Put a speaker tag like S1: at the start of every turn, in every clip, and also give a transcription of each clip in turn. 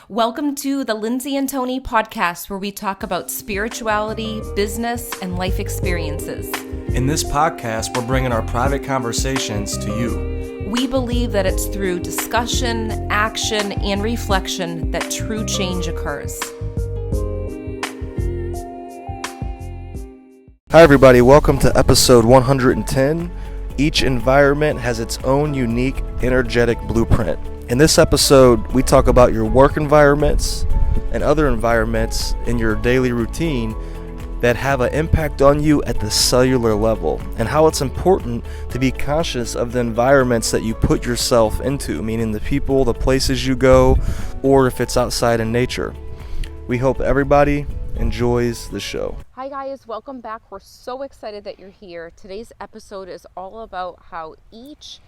S1: Welcome to the Lindsay and Tony podcast, where we talk about spirituality, business, and life experiences.
S2: In this podcast, we're bringing our private conversations to you.
S1: We believe that it's through discussion, action, and reflection that true change occurs.
S2: Hi everybody, welcome to episode 110. Each environment has its own unique energetic blueprint. In this episode, we talk about your work environments and other environments in your daily routine that have an impact on you at the cellular level, and how it's important to be conscious of the environments that you put yourself into, meaning the people, the places you go, or if it's outside in nature. We hope everybody enjoys the show.
S1: Hi guys, welcome back. We're so excited that you're here. Today's episode is all about how each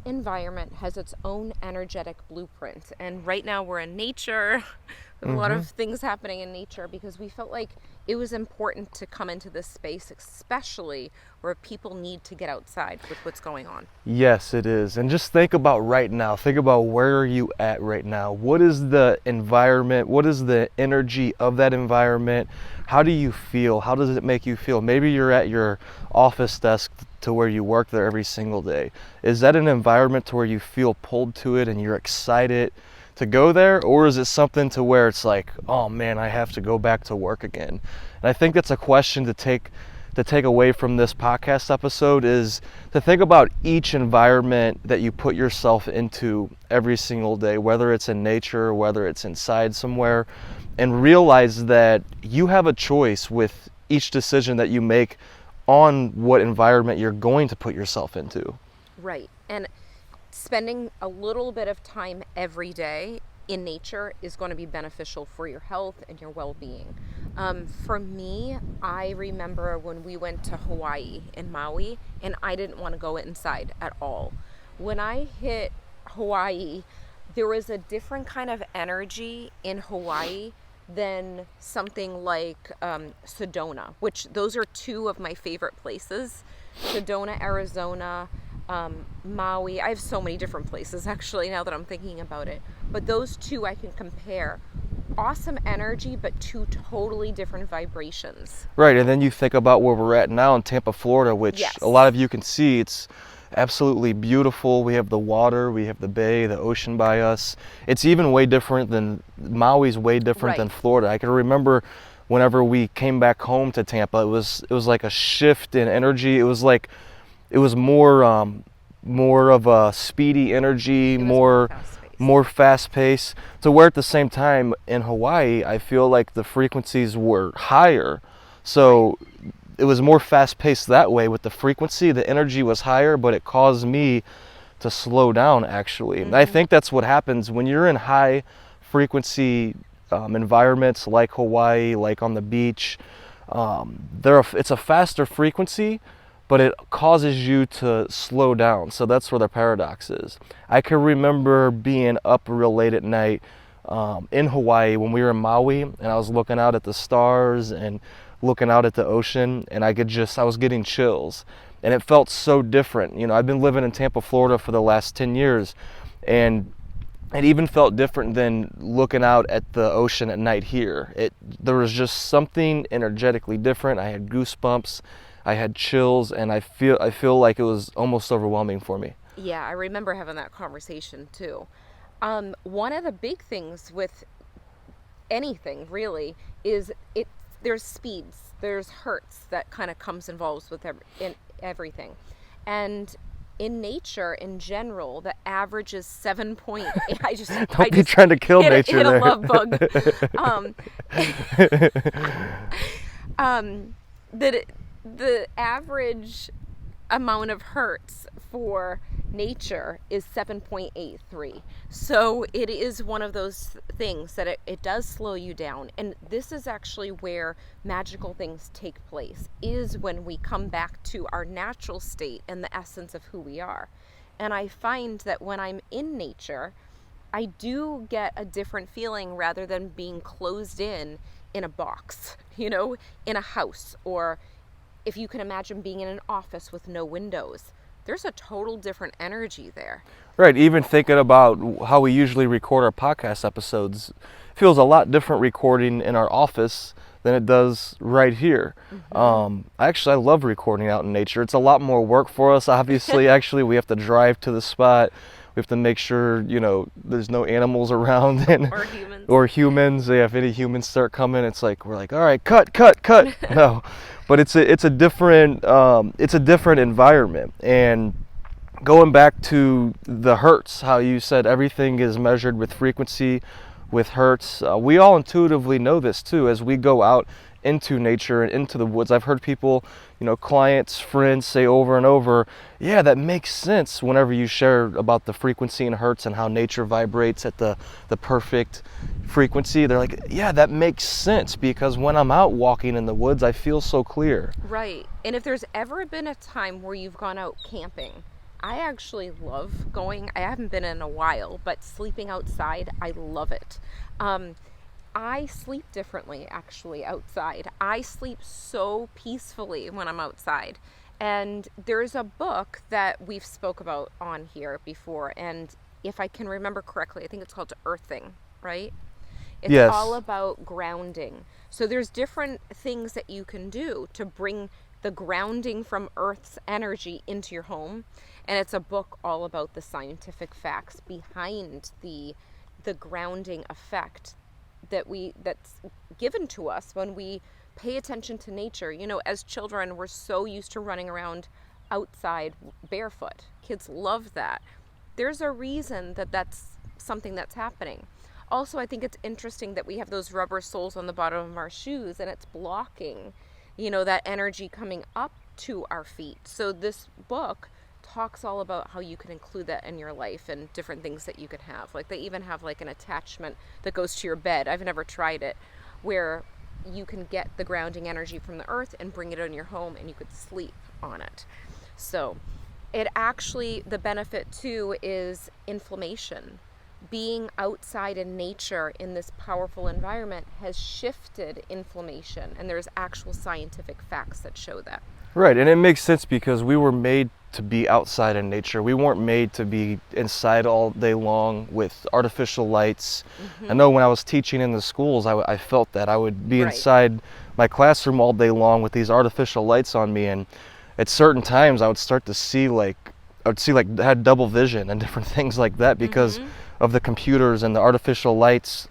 S1: environment has its own energetic blueprint. And right now we're in nature. A lot of things happening in nature because we felt like it was important to come into this space, especially where people need to get outside with what's going on.
S2: Yes, it is. And just think about right now. Think about where are you at right now? What is the environment? What is the energy of that environment? How do you feel? How does it make you feel? Maybe you're at your office desk to where you work there every single day. Is that an environment to where you feel pulled to it and you're excited to go there? Or is it something to where it's like, oh man, I have to go back to work again? And I think that's a question to take away from this podcast episode, is to think about each environment that you put yourself into every single day, whether it's in nature, whether it's inside somewhere, and realize that you have a choice with each decision that you make on what environment you're going to put yourself into.
S1: Right. And spending a little bit of time every day in nature is going to be beneficial for your health and your well-being. For me, I remember when we went to Hawaii in Maui, and I didn't want to go inside at all. When I hit Hawaii, there was a different kind of energy in Hawaii than something like Sedona, which those are two of my favorite places. Sedona, Arizona, Maui. I have so many different places actually now that I'm thinking about it. But those two I can compare. Awesome energy, but two totally different vibrations.
S2: Right, and then you think about where we're at now in Tampa, Florida, which a lot of you can see. It's absolutely beautiful. We have the water, we have the bay, the ocean by us. It's even way different than Maui's way different than Florida. I can remember whenever we came back home to Tampa, it was like a shift in energy. It was like it was more of a speedy energy, more fast-paced, to where at the same time in Hawaii, I feel like the frequencies were higher. So it was more fast-paced that way with the frequency. The energy was higher, but it caused me to slow down, actually. And I think that's what happens when you're in high-frequency environments like Hawaii, like on the beach. It's a faster frequency, but it causes you to slow down. So that's where the paradox is. I can remember being up real late at night in Hawaii when we were in Maui, and I was looking out at the stars and looking out at the ocean, and I was getting chills. And it felt so different. You know, I've been living in Tampa, Florida for the last 10 years, and it even felt different than looking out at the ocean at night here. There was just something energetically different. I had goosebumps. I had chills, and I feel like it was almost overwhelming for me.
S1: Yeah, I remember having that conversation too. One of the big things with anything really is there's speeds, there's Hertz that kind of involved with everything. And in nature, in general, the average is 7.8.
S2: Don't be trying to kill nature
S1: hit
S2: there.
S1: A love bug. The average amount of Hertz for nature is 7.83. So it is one of those things that it does slow you down. And this is actually where magical things take place, is when we come back to our natural state and the essence of who we are. And I find that when I'm in nature, I do get a different feeling rather than being closed in a box, in a house, or if you can imagine being in an office with no windows. there's a total different energy there.
S2: Right, even thinking about how we usually record our podcast episodes, feels a lot different recording in our office than it does right here. I love recording out in nature. It's a lot more work for us, obviously. Actually, we have to drive to the spot. We have to make sure, there's no animals around and
S1: Or humans.
S2: or humans. Yeah, if any humans start coming, it's like we're like, all right, cut. No, but it's a different environment. And going back to the Hertz, how you said everything is measured with frequency, with Hertz. We all intuitively know this too as we go out into nature and into the woods. I've heard people, clients, friends say over and over, yeah, that makes sense whenever you share about the frequency in Hertz and how nature vibrates at the perfect frequency. They're like, yeah, that makes sense because when I'm out walking in the woods, I feel so clear.
S1: Right. And if there's ever been a time where you've gone out camping, I actually love going. I haven't been in a while, but sleeping outside, I love it. I sleep differently actually outside. I sleep so peacefully when I'm outside. And there's a book that we've spoke about on here before, and if I can remember correctly, I think it's called Earthing, right? It's
S2: Yes.
S1: all about grounding. So there's different things that you can do to bring the grounding from Earth's energy into your home. And it's a book all about the scientific facts behind the grounding effect that's given to us when we pay attention to nature. As children, we're so used to running around outside barefoot. Kids love that. There's a reason that that's something that's happening. Also, I think it's interesting that we have those rubber soles on the bottom of our shoes, and it's blocking, that energy coming up to our feet. So this book talks all about how you can include that in your life and different things that you could have. Like they even have like an attachment that goes to your bed. I've never tried it, where you can get the grounding energy from the earth and bring it in your home and you could sleep on it. So it actually, the benefit too is inflammation. Being outside in nature in this powerful environment has shifted inflammation, and there's actual scientific facts that show that.
S2: Right, and it makes sense because we were made to be outside in nature. We weren't made to be inside all day long with artificial lights. I know when I was teaching in the schools, I felt that I would be inside my classroom all day long with these artificial lights on me, and at certain times I would start to see I had double vision and different things like that because of the computers and the artificial lights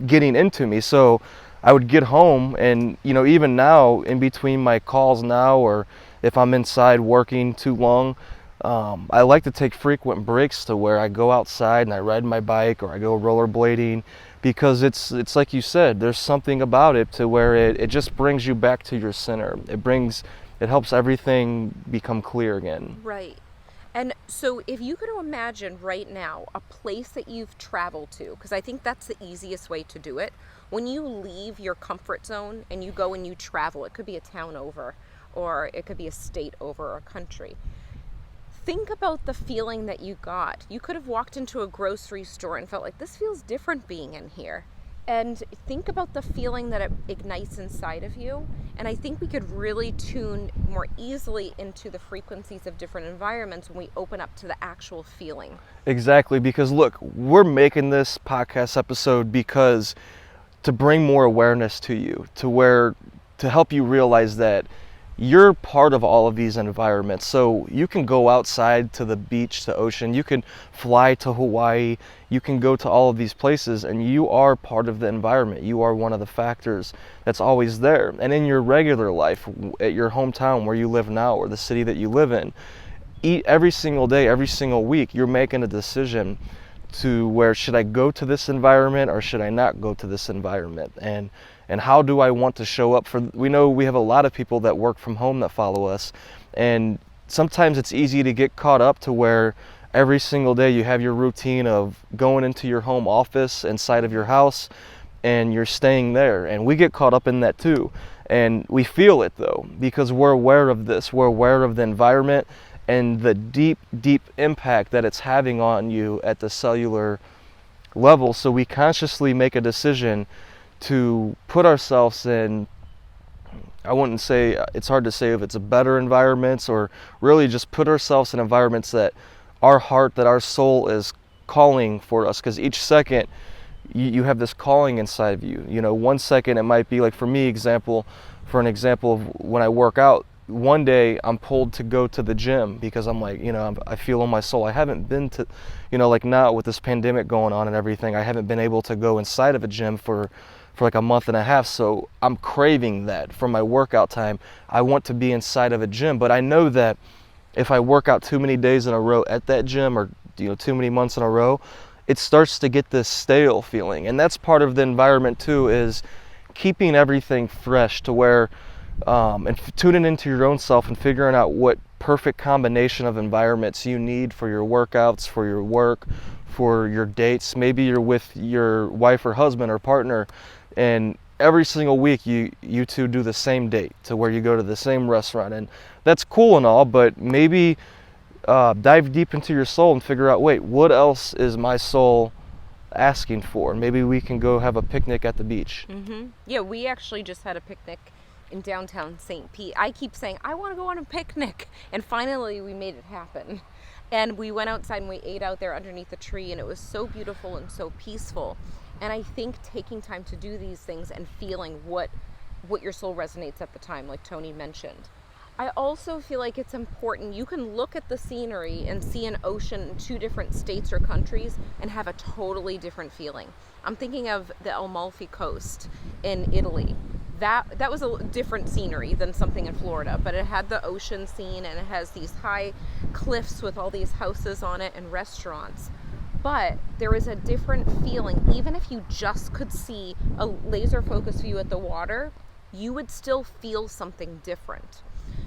S2: getting into me. So I would get home and, even now in between my calls now, or if I'm inside working too long, I like to take frequent breaks to where I go outside and I ride my bike or I go rollerblading, because it's like you said, there's something about it to where it just brings you back to your center. It helps everything become clear again.
S1: Right. And so if you could imagine right now a place that you've traveled to, because I think that's the easiest way to do it. When you leave your comfort zone and you go and you travel, it could be a town over, or it could be a state over, or a country. Think about the feeling that you got. You could have walked into a grocery store and felt like, this feels different being in here. And think about the feeling that it ignites inside of you. And I think we could really tune more easily into the frequencies of different environments when we open up to the actual feeling.
S2: Exactly, because look, we're making this podcast episode because to bring more awareness to you, to help you realize that you're part of all of these environments. So you can go outside to the beach, to ocean, you can fly to Hawaii, you can go to all of these places, and you are part of the environment. You are one of the factors that's always there. And in your regular life, at your hometown where you live now, or the city that you live in, every single day, every single week, you're making a decision to where, should I go to this environment or should I not go to this environment? And how do I want to show up for, we know we have a lot of people that work from home that follow us, and sometimes it's easy to get caught up to where every single day you have your routine of going into your home office inside of your house and you're staying there, and we get caught up in that too. And we feel it though, because we're aware of this, we're aware of the environment and the deep, deep impact that it's having on you at the cellular level. So we consciously make a decision to put ourselves in I wouldn't say, it's hard to say if it's a better environments, or really just put ourselves in environments that our heart, that our soul is calling for us. Because each second you have this calling inside of you. You know, 1 second it might be like, for me, for an example of when I work out, one day I'm pulled to go to the gym because I'm like, you know, I feel in my soul. I haven't been to, you know, like now with this pandemic going on and everything, I haven't been able to go inside of a gym for like a month and a half. So I'm craving that for my workout time. I want to be inside of a gym, but I know that if I work out too many days in a row at that gym, or, you know, too many months in a row, it starts to get this stale feeling. And that's part of the environment too, is keeping everything fresh to where, and tuning into your own self and figuring out what perfect combination of environments you need for your workouts, for your work, for your dates. Maybe you're with your wife or husband or partner, and every single week you two do the same date to where you go to the same restaurant, and that's cool and all, but maybe dive deep into your soul and figure out, wait, what else is my soul asking for? Maybe we can go have a picnic at the beach.
S1: Yeah, we actually just had a picnic in downtown St. Pete. I keep saying, I want to go on a picnic. And finally we made it happen. And we went outside and we ate out there underneath the tree, and it was so beautiful and so peaceful. And I think taking time to do these things and feeling what your soul resonates at the time, like Tony mentioned. I also feel like it's important. You can look at the scenery and see an ocean in 2 different states or countries and have a totally different feeling. I'm thinking of the Amalfi Coast in Italy. That was a different scenery than something in Florida, but it had the ocean scene, and it has these high cliffs with all these houses on it and restaurants. But there is a different feeling. Even if you just could see a laser focus view at the water, you would still feel something different.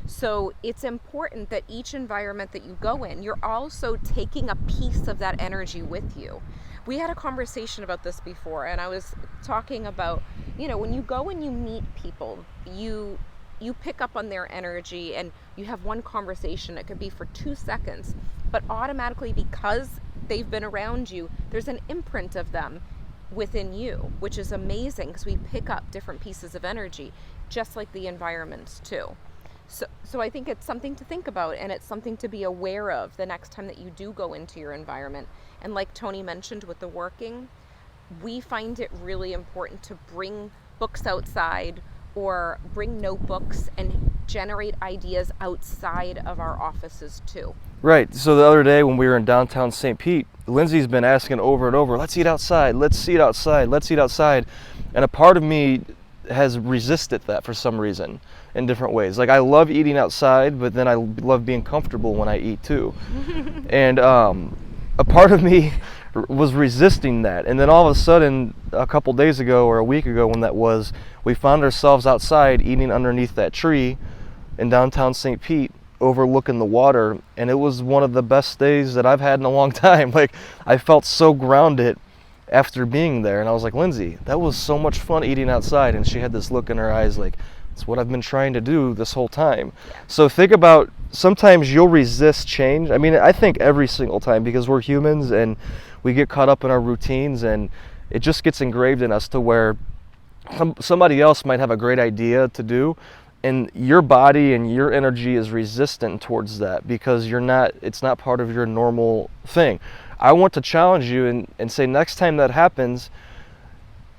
S1: So it's important that each environment that you go in, you're also taking a piece of that energy with you. We had a conversation about this before, and I was talking about, you know, when you go and you meet people, you pick up on their energy, and you have one conversation. It could be for 2 seconds, but automatically, because they've been around you, there's an imprint of them within you, which is amazing, because we pick up different pieces of energy, just like the environments too. So I think it's something to think about, and it's something to be aware of the next time that you do go into your environment. And like Tony mentioned with the working, we find it really important to bring books outside or bring notebooks and generate ideas outside of our offices too.
S2: Right. So the other day when we were in downtown St. Pete, Lindsay's been asking over and over, let's eat outside, let's eat outside, let's eat outside. And a part of me has resisted that for some reason in different ways. Like, I love eating outside, but then I love being comfortable when I eat too. And a part of me was resisting that. And then all of a sudden, a couple days ago or a week ago when that was, we found ourselves outside eating underneath that tree in downtown St. Pete, overlooking the water, and it was one of the best days that I've had in a long time. Like, I felt so grounded after being there, and I was like, Lindsay, that was so much fun eating outside. And she had this look in her eyes like, it's what I've been trying to do this whole time. So think about, sometimes you'll resist change. I mean, I think every single time, because we're humans and we get caught up in our routines, and it just gets engraved in us to where somebody else might have a great idea to do, and your body and your energy is resistant towards that because it's not part of your normal thing. I want to challenge you and say, next time that happens,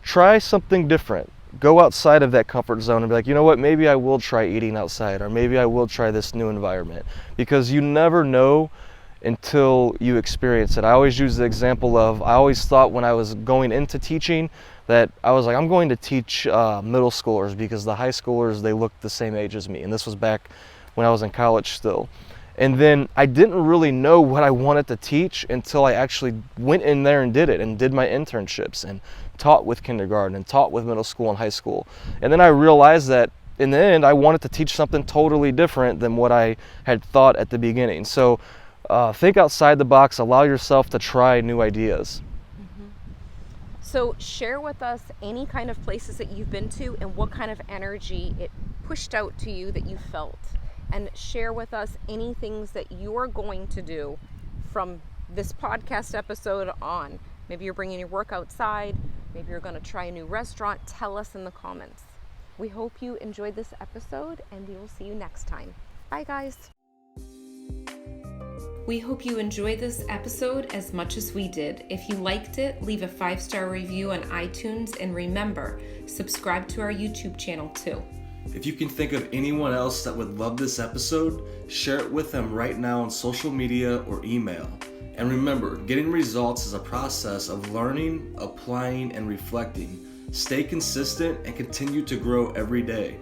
S2: try something different. Go outside of that comfort zone and be like, you know what, maybe I will try eating outside, or maybe I will try this new environment, because you never know until you experience it. I always use the example of, I always thought when I was going into teaching that I was like, I'm going to teach middle schoolers because the high schoolers, they look the same age as me. And this was back when I was in college still. And then I didn't really know what I wanted to teach until I actually went in there and did it, and did my internships and taught with kindergarten and taught with middle school and high school. And then I realized that in the end, I wanted to teach something totally different than what I had thought at the beginning. So think outside the box, allow yourself to try new ideas.
S1: So share with us any kind of places that you've been to and what kind of energy it pushed out to you that you felt. And share with us any things that you're going to do from this podcast episode on. Maybe you're bringing your work outside. Maybe you're going to try a new restaurant. Tell us in the comments. We hope you enjoyed this episode, and we will see you next time. Bye, guys. We hope you enjoyed this episode as much as we did. If you liked it, leave a 5-star review on iTunes, and remember, subscribe to our YouTube channel too.
S2: If you can think of anyone else that would love this episode, share it with them right now on social media or email. And remember, getting results is a process of learning, applying, and reflecting. Stay consistent and continue to grow every day.